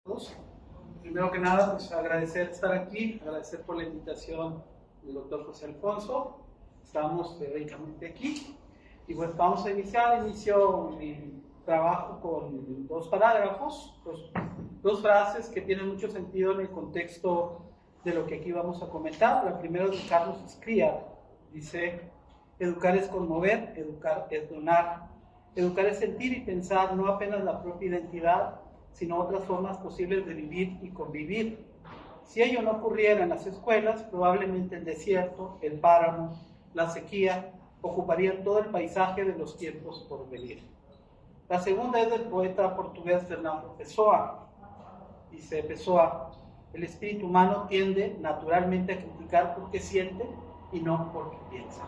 Todos. Primero que nada, pues agradecer estar aquí, agradecer por la invitación del doctor José Alfonso. Estamos teóricamente aquí y pues vamos a inicio mi trabajo con dos parágrafos, dos frases que tienen mucho sentido en el contexto de lo que aquí vamos a comentar. La primera es de Carlos Escriar, dice: educar es conmover, educar es donar, educar es sentir y pensar no apenas la propia identidad, sino otras formas posibles de vivir y convivir. Si ello no ocurriera en las escuelas, probablemente el desierto, el páramo, la sequía ocuparían todo el paisaje de los tiempos por venir. La segunda es del poeta portugués Fernando Pessoa. Dice Pessoa: el espíritu humano tiende naturalmente a criticar porque siente y no porque piensa.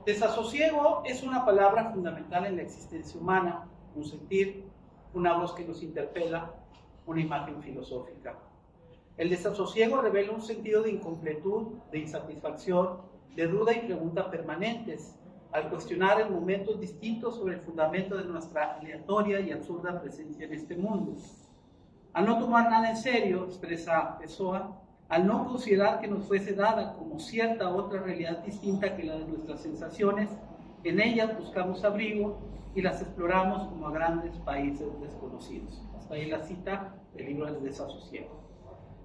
Desasosiego es una palabra fundamental en la existencia humana, un sentir, una voz que nos interpela, una imagen filosófica. El desasosiego revela un sentido de incompletud, de insatisfacción, de duda y pregunta permanentes, al cuestionar en momentos distintos sobre el fundamento de nuestra aleatoria y absurda presencia en este mundo. Al no tomar nada en serio, expresa Pessoa, al no considerar que nos fuese dada como cierta otra realidad distinta que la de nuestras sensaciones, en ellas buscamos abrigo y las exploramos como a grandes países desconocidos. Hasta ahí la cita del libro del Desasosiego.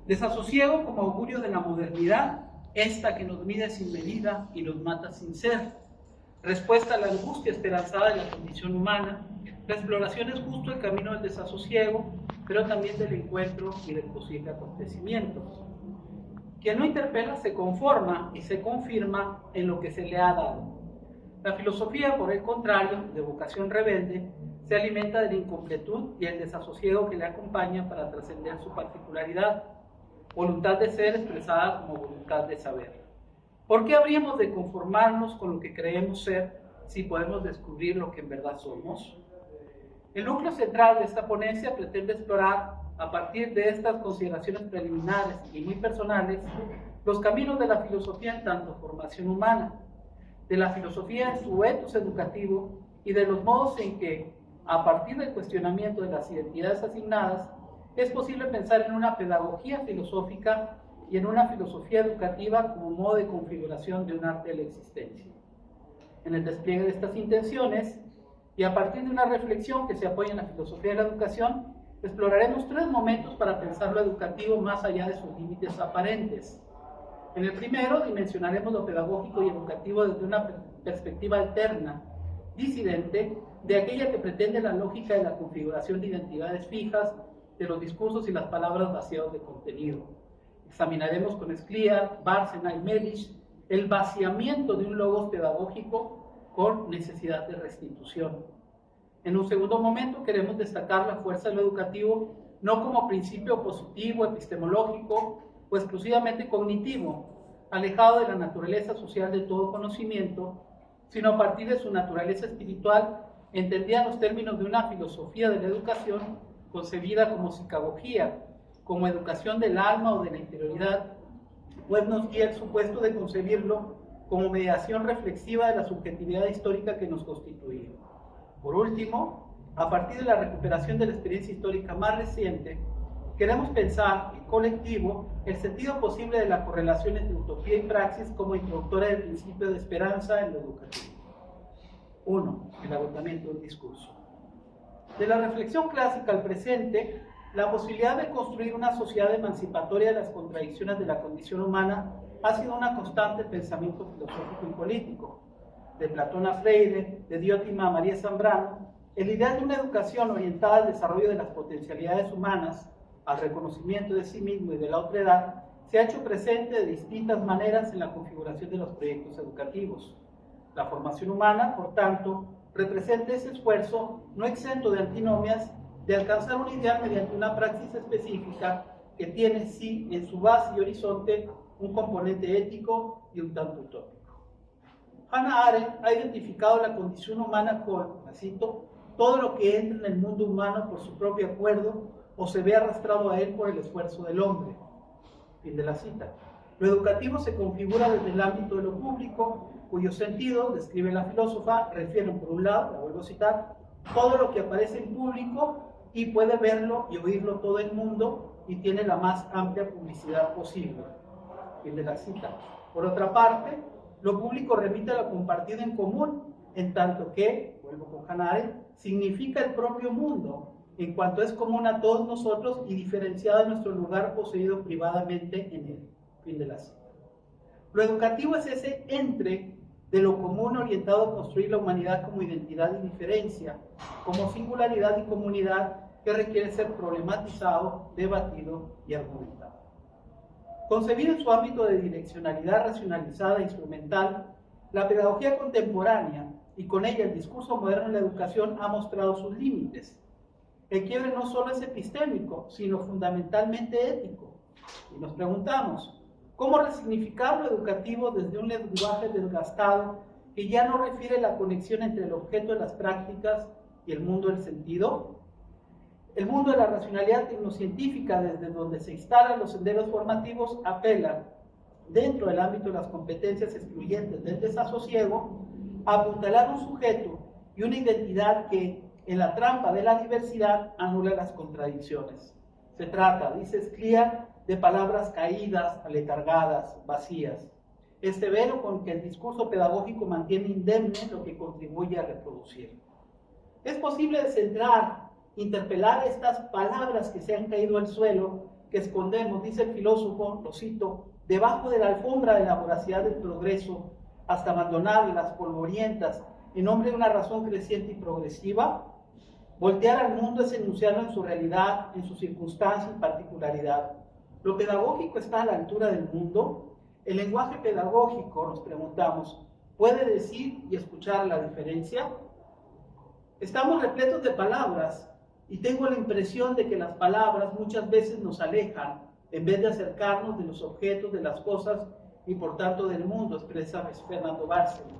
Desasosiego como augurio de la modernidad, esta que nos mide sin medida y nos mata sin ser. Respuesta a la angustia esperanzada de la condición humana. La exploración es justo el camino del desasosiego, pero también del encuentro y del posible acontecimiento. Quien no interpela se conforma y se confirma en lo que se le ha dado. La filosofía, por el contrario, de vocación rebelde, se alimenta de la incompletud y el desasosiego que le acompaña para trascender su particularidad, voluntad de ser expresada como voluntad de saber. ¿Por qué habríamos de conformarnos con lo que creemos ser si podemos descubrir lo que en verdad somos? El núcleo central de esta ponencia pretende explorar, a partir de estas consideraciones preliminares y muy personales, los caminos de la filosofía en tanto formación humana, de la filosofía en su ethos educativo y de los modos en que, a partir del cuestionamiento de las identidades asignadas, es posible pensar en una pedagogía filosófica y en una filosofía educativa como modo de configuración de un arte de la existencia. En el despliegue de estas intenciones, y a partir de una reflexión que se apoya en la filosofía de la educación, exploraremos tres momentos para pensar lo educativo más allá de sus límites aparentes. En el primero, dimensionaremos lo pedagógico y educativo desde una perspectiva alterna, disidente, de aquella que pretende la lógica de la configuración de identidades fijas, de los discursos y las palabras vaciados de contenido. Examinaremos con Escriar, Bárcena y Mélich el vaciamiento de un logos pedagógico con necesidad de restitución. En un segundo momento queremos destacar la fuerza de lo educativo no como principio positivo, epistemológico o exclusivamente cognitivo, alejado de la naturaleza social de todo conocimiento, sino a partir de su naturaleza espiritual, entendida en los términos de una filosofía de la educación concebida como psicagogía, como educación del alma o de la interioridad, pues nos guía el supuesto de concebirlo como mediación reflexiva de la subjetividad histórica que nos constituye. Por último, a partir de la recuperación de la experiencia histórica más reciente, queremos pensar en colectivo el sentido posible de la correlación entre utopía y praxis como introductora del principio de esperanza en lo educativo. 1. El agotamiento del discurso. De la reflexión clásica al presente, la posibilidad de construir una sociedad emancipatoria de las contradicciones de la condición humana ha sido una constante pensamiento filosófico y político. De Platón a Freire, de Diótima a María Zambrano, el ideal de una educación orientada al desarrollo de las potencialidades humanas, al reconocimiento de sí mismo y de la otredad, se ha hecho presente de distintas maneras en la configuración de los proyectos educativos. La formación humana, por tanto, representa ese esfuerzo no exento de antinomias de alcanzar un ideal mediante una praxis específica que tiene, sí, en su base y horizonte un componente ético y un tanto utópico. Hannah Arendt ha identificado la condición humana con, cito, todo lo que entra en el mundo humano por su propio acuerdo o se ve arrastrado a él por el esfuerzo del hombre. Fin de la cita. Lo educativo se configura desde el ámbito de lo público, cuyo sentido, describe la filósofa, refieren por un lado, la vuelvo a citar, todo lo que aparece en público y puede verlo y oírlo todo el mundo y tiene la más amplia publicidad posible. Fin de la cita. Por otra parte, lo público remite a lo compartido en común, en tanto que, vuelvo con Hannah Arendt, significa el propio mundo, en cuanto es común a todos nosotros y diferenciado de nuestro lugar poseído privadamente en él. Fin de la cita. Lo educativo es ese entre de lo común orientado a construir la humanidad como identidad y diferencia, como singularidad y comunidad que requiere ser problematizado, debatido y argumentado. Concebida en su ámbito de direccionalidad racionalizada e instrumental, la pedagogía contemporánea y con ella el discurso moderno en la educación ha mostrado sus límites. El quiebre no solo es epistémico, sino fundamentalmente ético. Y nos preguntamos, ¿cómo resignificar lo educativo desde un lenguaje desgastado que ya no refiere la conexión entre el objeto de las prácticas y el mundo del sentido? El mundo de la racionalidad tecnocientífica, desde donde se instalan los senderos formativos, apela, dentro del ámbito de las competencias excluyentes del desasosiego, a apuntalar un sujeto y una identidad que, en la trampa de la diversidad, anula las contradicciones. Se trata, dice Scliar, de palabras caídas, aletargadas, vacías. Este velo con que el discurso pedagógico mantiene indemne lo que contribuye a reproducir. Es posible descentrar, interpelar estas palabras que se han caído al suelo, que escondemos, dice el filósofo, lo cito, debajo de la alfombra de la voracidad del progreso, hasta abandonarlas, polvorientas, en nombre de una razón creciente y progresiva. Voltear al mundo es enunciarlo en su realidad, en su circunstancia y particularidad. ¿Lo pedagógico está a la altura del mundo? ¿El lenguaje pedagógico, nos preguntamos, puede decir y escuchar la diferencia? Estamos repletos de palabras y tengo la impresión de que las palabras muchas veces nos alejan en vez de acercarnos de los objetos, de las cosas y por tanto del mundo, expresa Fernando Bárcena.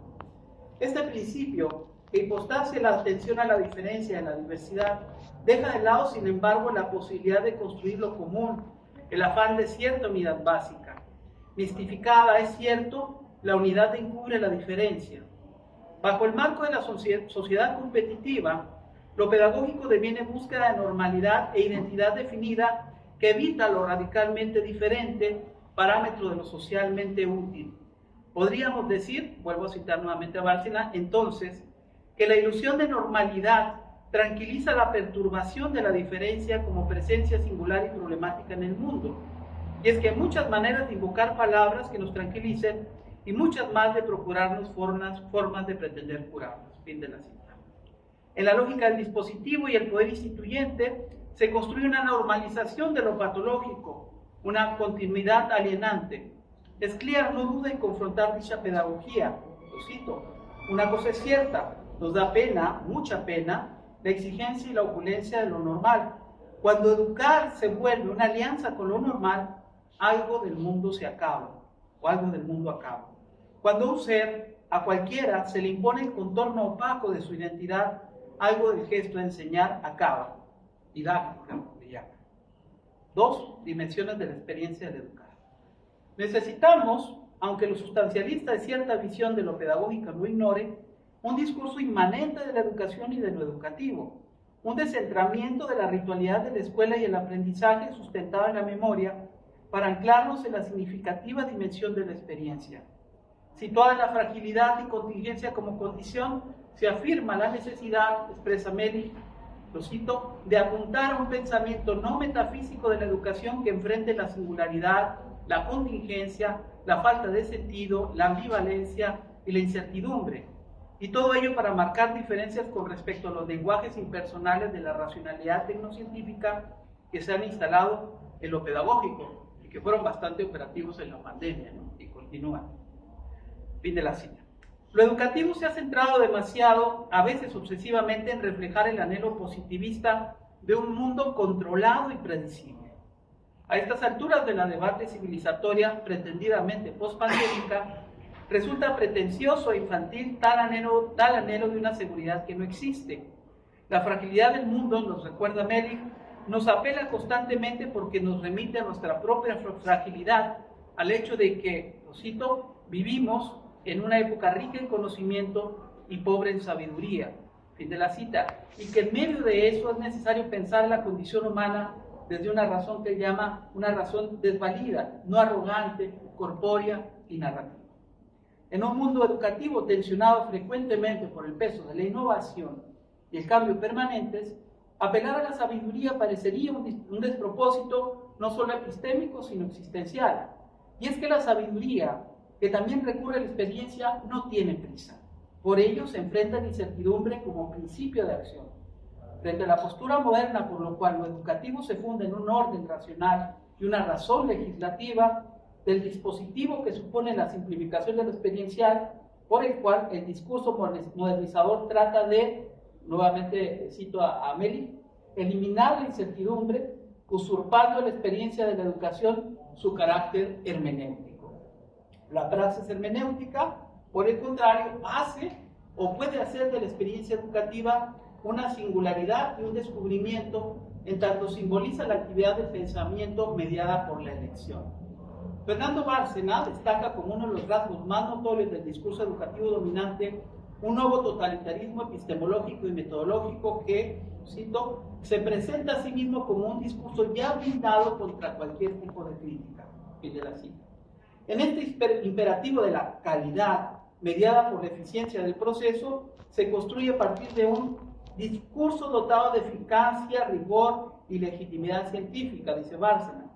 Este principio, que hipostasia la atención a la diferencia y a la diversidad, deja de lado, sin embargo, la posibilidad de construir lo común, el afán de cierta unidad básica. Mistificada, es cierto, la unidad encubre la diferencia. Bajo el marco de la sociedad competitiva, lo pedagógico deviene búsqueda de normalidad e identidad definida que evita lo radicalmente diferente, parámetro de lo socialmente útil. Podríamos decir, vuelvo a citar nuevamente a Bárcena, entonces, que la ilusión de normalidad tranquiliza la perturbación de la diferencia como presencia singular y problemática en el mundo. Y es que hay muchas maneras de invocar palabras que nos tranquilicen y muchas más de procurarnos formas de pretender curarnos. Fin de la cita. En la lógica del dispositivo y el poder instituyente se construye una normalización de lo patológico, una continuidad alienante. Scliar no duda en confrontar dicha pedagogía. Lo cito: una cosa es cierta, nos da pena, mucha pena, la exigencia y la opulencia de lo normal. Cuando educar se vuelve una alianza con lo normal, algo del mundo se acaba, o algo del mundo acaba. Cuando a un ser, a cualquiera, se le impone el contorno opaco de su identidad, algo del gesto de enseñar acaba. Didáctica, le llama. Dos dimensiones de la experiencia de educar. Necesitamos, aunque lo sustancialista de cierta visión de lo pedagógico lo ignore, un discurso inmanente de la educación y de lo educativo, un descentramiento de la ritualidad de la escuela y el aprendizaje sustentado en la memoria para anclarnos en la significativa dimensión de la experiencia. Situada en la fragilidad y contingencia como condición, se afirma la necesidad, expresa Melich, lo cito, de apuntar a un pensamiento no metafísico de la educación que enfrente la singularidad, la contingencia, la falta de sentido, la ambivalencia y la incertidumbre. Y todo ello para marcar diferencias con respecto a los lenguajes impersonales de la racionalidad tecnocientífica que se han instalado en lo pedagógico y que fueron bastante operativos en la pandemia, ¿no? Y continúan. Fin de la cita. Lo educativo se ha centrado demasiado, a veces obsesivamente, en reflejar el anhelo positivista de un mundo controlado y predecible. A estas alturas de la debate civilizatoria pretendidamente post-pandémica, resulta pretencioso e infantil tal anhelo de una seguridad que no existe. La fragilidad del mundo, nos recuerda Melich, nos apela constantemente porque nos remite a nuestra propia fragilidad, al hecho de que, lo cito, vivimos en una época rica en conocimiento y pobre en sabiduría. Fin de la cita. Y que en medio de eso es necesario pensar la condición humana desde una razón que llama una razón desvalida, no arrogante, corpórea y narrativa. En un mundo educativo tensionado frecuentemente por el peso de la innovación y el cambio permanentes, apelar a la sabiduría parecería un despropósito no solo epistémico, sino existencial. Y es que la sabiduría, que también recurre a la experiencia, no tiene prisa. Por ello se enfrenta a la incertidumbre como principio de acción. Frente a la postura moderna por lo cual lo educativo se funda en un orden racional y una razón legislativa del dispositivo que supone la simplificación de lo experiencial, por el cual el discurso modernizador trata de, nuevamente cito a Melich, eliminar la incertidumbre, usurpando la experiencia de la educación su carácter hermenéutico. La praxis hermenéutica, por el contrario, hace o puede hacer de la experiencia educativa una singularidad y un descubrimiento, en tanto simboliza la actividad de pensamiento mediada por la elección. Fernando Bárcena destaca como uno de los rasgos más notorios del discurso educativo dominante un nuevo totalitarismo epistemológico y metodológico que, cito, se presenta a sí mismo como un discurso ya blindado contra cualquier tipo de crítica. Fin de la cita. En este imperativo de la calidad, mediada por la eficiencia del proceso, se construye a partir de un discurso dotado de eficacia, rigor y legitimidad científica, dice Bárcena.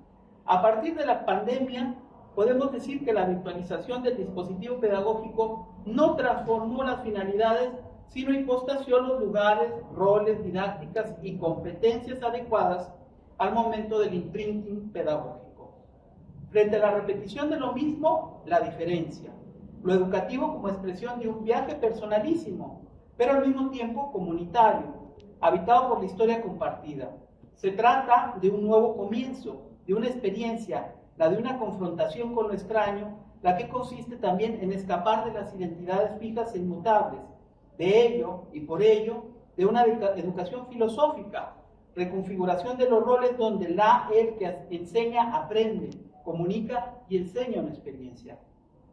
A partir de la pandemia, podemos decir que la virtualización del dispositivo pedagógico no transformó las finalidades, sino impostació los lugares, roles, didácticas y competencias adecuadas al momento del imprinting pedagógico. Frente a la repetición de lo mismo, la diferencia. Lo educativo como expresión de un viaje personalísimo, pero al mismo tiempo comunitario, habitado por la historia compartida. Se trata de un nuevo comienzo, de una experiencia, la de una confrontación con lo extraño, la que consiste también en escapar de las identidades fijas e inmutables. De ello, y por ello, de una educación filosófica, reconfiguración de los roles donde el que enseña aprende, comunica y enseña una experiencia.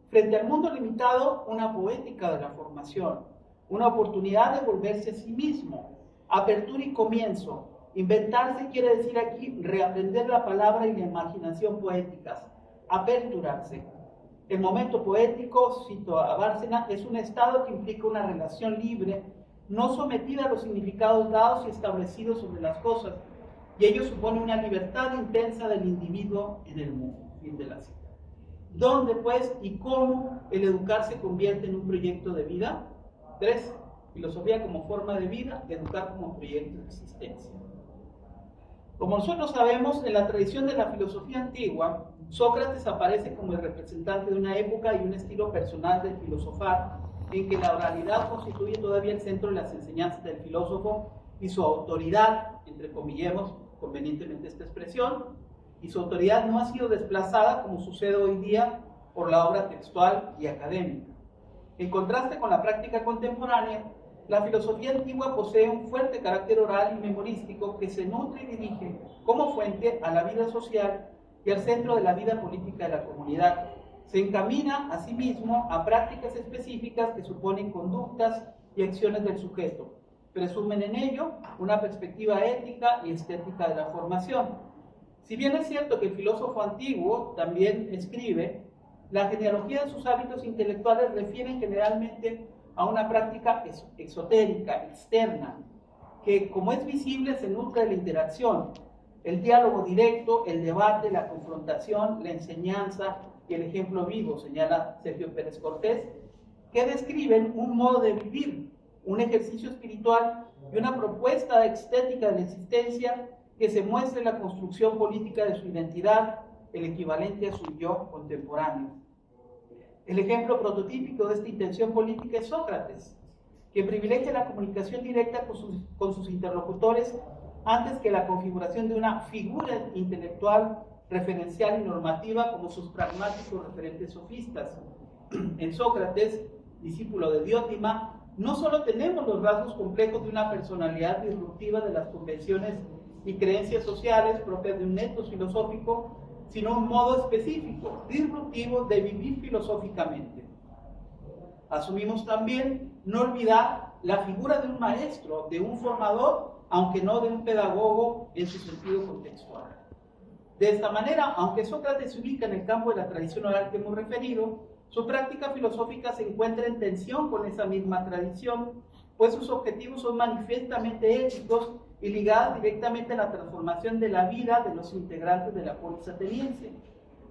Frente al mundo limitado, una poética de la formación, una oportunidad de volverse a sí mismo, apertura y comienzo. Inventarse quiere decir aquí reaprender la palabra y la imaginación poéticas, aperturarse. El momento poético, cito a Bárcena, es un estado que implica una relación libre, no sometida a los significados dados y establecidos sobre las cosas, y ello supone una libertad intensa del individuo en el mundo. Fin de la cita. ¿Dónde, pues, y cómo el educar se convierte en un proyecto de vida? 3. Filosofía como forma de vida, educar como proyecto de existencia. Como nosotros sabemos, en la tradición de la filosofía antigua, Sócrates aparece como el representante de una época y un estilo personal del filosofar, en que la oralidad constituye todavía el centro de las enseñanzas del filósofo y su autoridad, entrecomillemos convenientemente esta expresión, y su autoridad no ha sido desplazada como sucede hoy día por la obra textual y académica. En contraste con la práctica contemporánea, la filosofía antigua posee un fuerte carácter oral y memorístico que se nutre y dirige como fuente a la vida social y al centro de la vida política de la comunidad. Se encamina a sí mismo a prácticas específicas que suponen conductas y acciones del sujeto. Presumen en ello una perspectiva ética y estética de la formación. Si bien es cierto que el filósofo antiguo también escribe, la genealogía de sus hábitos intelectuales refieren generalmente a una práctica exotérica, externa, que como es visible se nutre de la interacción, el diálogo directo, el debate, la confrontación, la enseñanza y el ejemplo vivo, señala Sergio Pérez Cortés, que describen un modo de vivir, un ejercicio espiritual y una propuesta estética de la existencia que se muestra en la construcción política de su identidad, el equivalente a su yo contemporáneo. El ejemplo prototípico de esta intención política es Sócrates, que privilegia la comunicación directa con sus interlocutores antes que la configuración de una figura intelectual, referencial y normativa como sus pragmáticos referentes sofistas. En Sócrates, discípulo de Diótima, no solo tenemos los rasgos complejos de una personalidad disruptiva de las convenciones y creencias sociales propias de un ethos filosófico, sino un modo específico, disruptivo de vivir filosóficamente. Asumimos también no olvidar la figura de un maestro, de un formador, aunque no de un pedagogo en su sentido contextual. De esta manera, aunque Sócrates se ubica en el campo de la tradición oral que hemos referido, su práctica filosófica se encuentra en tensión con esa misma tradición, pues sus objetivos son manifiestamente éticos y ligados directamente a la transformación de la vida de los integrantes de la polis ateniense.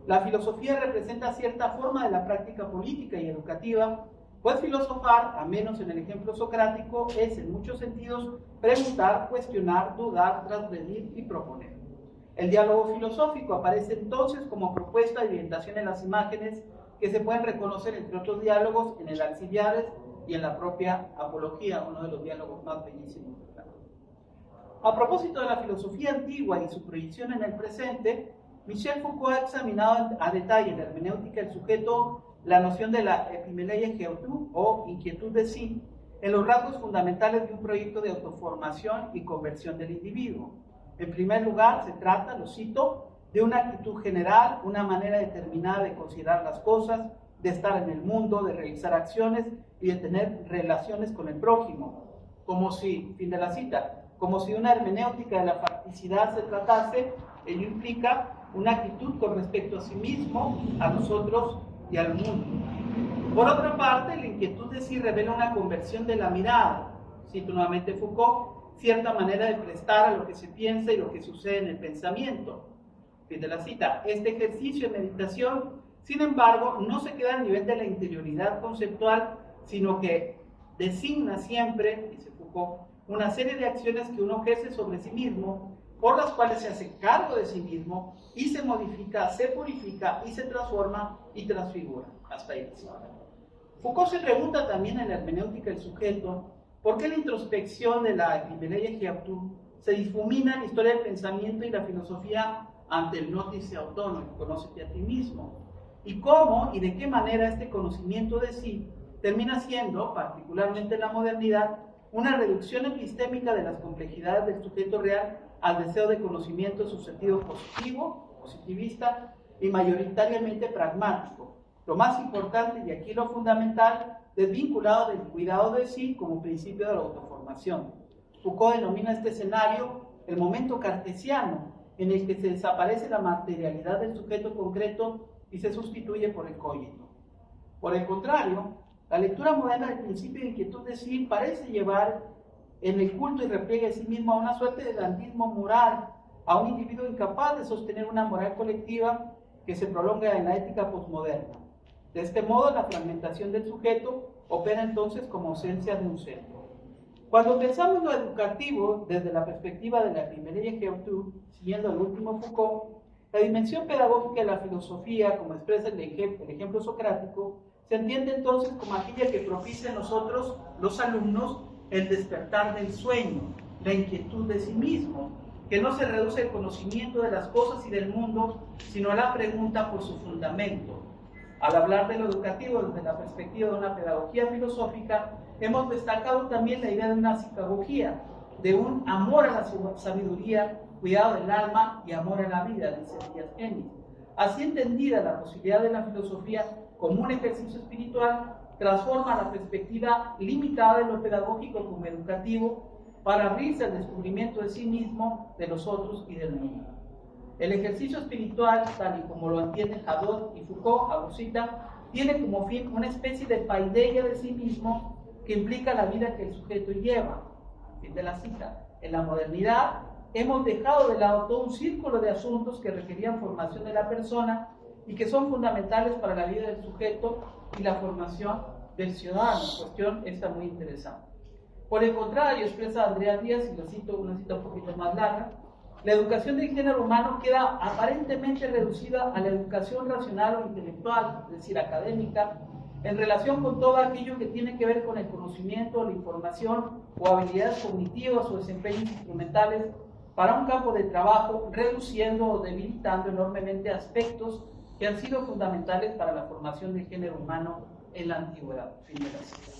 La filosofía representa cierta forma de la práctica política y educativa, pues filosofar, a menos en el ejemplo socrático, es en muchos sentidos preguntar, cuestionar, dudar, transgredir y proponer. El diálogo filosófico aparece entonces como propuesta de orientación en las imágenes que se pueden reconocer, entre otros diálogos, en el Alcibiades y en la propia Apología, uno de los diálogos más bellísimos. A propósito de la filosofía antigua y su proyección en el presente, Michel Foucault ha examinado a detalle en la hermenéutica del sujeto la noción de la epimeleia geotu, o inquietud de sí, en los rasgos fundamentales de un proyecto de autoformación y conversión del individuo. En primer lugar, se trata, lo cito, de una actitud general, una manera determinada de considerar las cosas, de estar en el mundo, de realizar acciones y de tener relaciones con el prójimo. Como si, fin de la cita, como si una hermenéutica de la facticidad se tratase, ello implica una actitud con respecto a sí mismo, a nosotros y al mundo. Por otra parte, la inquietud de sí revela una conversión de la mirada, cito nuevamente Foucault, cierta manera de prestar a lo que se piensa y lo que sucede en el pensamiento. Fin de la cita. Este ejercicio de meditación, sin embargo, no se queda al nivel de la interioridad conceptual, sino que designa siempre, dice Foucault, una serie de acciones que uno ejerce sobre sí mismo, por las cuales se hace cargo de sí mismo y se modifica, se purifica y se transforma y transfigura. Hasta ahí. Foucault se pregunta también en la hermenéutica del sujeto por qué la introspección de la epimeleia geotu se difumina en la historia del pensamiento y la filosofía ante el nótice autónomo, conócete a ti mismo, y cómo y de qué manera este conocimiento de sí termina siendo, particularmente en la modernidad, una reducción epistémica de las complejidades del sujeto real al deseo de conocimiento en su sentido positivo, positivista y mayoritariamente pragmático. Lo más importante, y aquí lo fundamental, desvinculado del cuidado de sí como principio de la autoformación. Foucault denomina este escenario el momento cartesiano, en el que se desaparece la materialidad del sujeto concreto y se sustituye por el cogito. Por el contrario, la lectura moderna del principio de inquietud de sí parece llevar en el culto y repliegue de sí mismo a una suerte de dantismo moral, a un individuo incapaz de sostener una moral colectiva que se prolonga en la ética posmoderna. De este modo, la fragmentación del sujeto opera entonces como ausencia de un centro. Cuando pensamos lo educativo desde la perspectiva de la epimeleia geotu, siguiendo el último Foucault, la dimensión pedagógica de la filosofía, como expresa el ejemplo socrático, se entiende entonces como aquella que propicia en nosotros, los alumnos, el despertar del sueño, la inquietud de sí mismo, que no se reduce al conocimiento de las cosas y del mundo, sino a la pregunta por su fundamento. Al hablar de lo educativo desde la perspectiva de una pedagogía filosófica, hemos destacado también la idea de una psicagogía, de un amor a la sabiduría, cuidado del alma y amor a la vida, dice Díaz Ennis. Así entendida, la posibilidad de la filosofía como un ejercicio espiritual transforma la perspectiva limitada de lo pedagógico como educativo para abrirse al descubrimiento de sí mismo, de los otros y del mundo. El ejercicio espiritual, tal y como lo entienden Hadot y Foucault, Agusita, tiene como fin una especie de paideia de sí mismo que implica la vida que el sujeto lleva. Fin de la cita. En la modernidad hemos dejado de lado todo un círculo de asuntos que requerían formación de la persona y que son fundamentales para la vida del sujeto y la formación del ciudadano. Cuestión esta muy interesante. Por el contrario, expresa Andrea Díaz, y lo cito, una cita un poquito más larga, la educación del género humano queda aparentemente reducida a la educación racional o intelectual, es decir, académica, en relación con todo aquello que tiene que ver con el conocimiento, la información o habilidades cognitivas o desempeños instrumentales para un campo de trabajo, reduciendo o debilitando enormemente aspectos que han sido fundamentales para la formación del género humano en la antigüedad. Fin de la cita.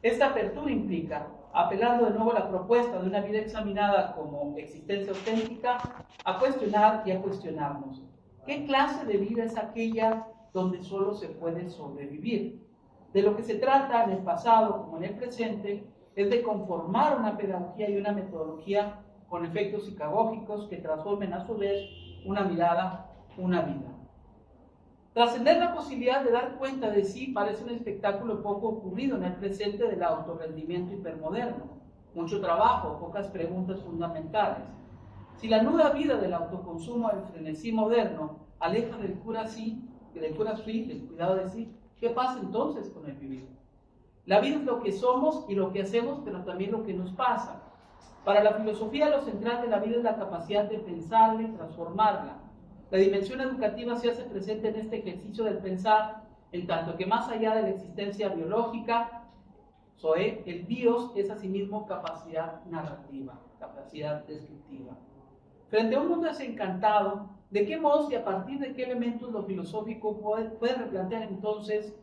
Esta apertura implica, apelando de nuevo a la propuesta de una vida examinada como existencia auténtica, a cuestionar y a cuestionarnos. ¿Qué clase de vida es aquella donde solo se puede sobrevivir? De lo que se trata en el pasado como en el presente es de conformar una pedagogía y una metodología con efectos psicagógicos que transformen a su vez una mirada, una vida. Trascender la posibilidad de dar cuenta de sí parece un espectáculo poco ocurrido en el presente del autorrendimiento hipermoderno. Mucho trabajo, pocas preguntas fundamentales. Si la nuda vida del autoconsumo del frenesí moderno aleja del cura sí, del cuidado de sí, ¿qué pasa entonces con el vivir? La vida es lo que somos y lo que hacemos, pero también lo que nos pasa. Para la filosofía, lo central de la vida es la capacidad de pensarla y transformarla. La dimensión educativa se hace presente en este ejercicio del pensar, en tanto que más allá de la existencia biológica, el bios es asimismo capacidad narrativa, capacidad descriptiva. Frente a un mundo desencantado, ¿de qué modos y a partir de qué elementos lo filosófico puede replantear entonces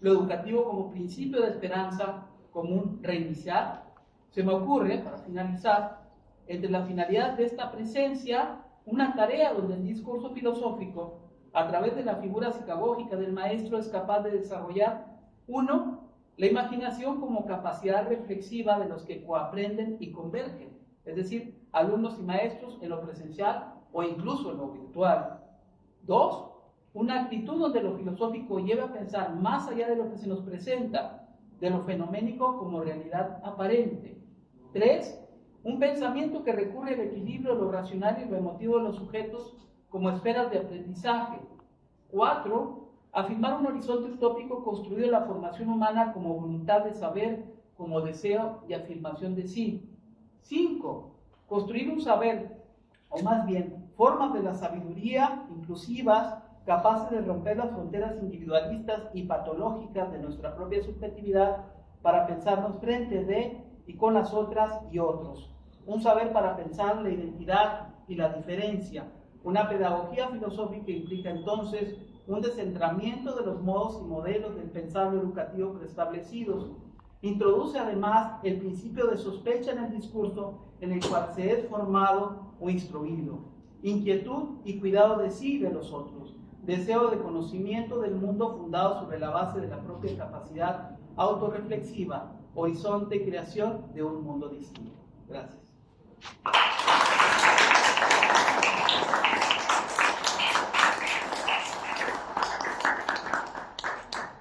lo educativo como principio de esperanza, como un reiniciar? Se me ocurre, para finalizar, entre la finalidad de esta presencia, una tarea donde el discurso filosófico, a través de la figura psicagógica del maestro, es capaz de desarrollar, uno, la imaginación como capacidad reflexiva de los que coaprenden y convergen, es decir, alumnos y maestros en lo presencial o incluso en lo virtual. Dos, una actitud donde lo filosófico lleve a pensar más allá de lo que se nos presenta, de lo fenoménico como realidad aparente. Tres, un pensamiento que recurre al equilibrio de lo racional y lo emotivo de los sujetos como esferas de aprendizaje. Cuatro, afirmar un horizonte utópico construido en la formación humana como voluntad de saber, como deseo y afirmación de sí. Cinco, construir un saber, o más bien, formas de la sabiduría inclusivas, capaces de romper las fronteras individualistas y patológicas de nuestra propia subjetividad para pensarnos frente de y con las otras y otros. Un saber para pensar la identidad y la diferencia. Una pedagogía filosófica implica entonces un descentramiento de los modos y modelos del pensamiento educativo preestablecidos. Introduce además el principio de sospecha en el discurso en el cual se es formado o instruido. Inquietud y cuidado de sí y de los otros. Deseo de conocimiento del mundo fundado sobre la base de la propia capacidad autorreflexiva. Horizonte y creación de un mundo distinto. Gracias.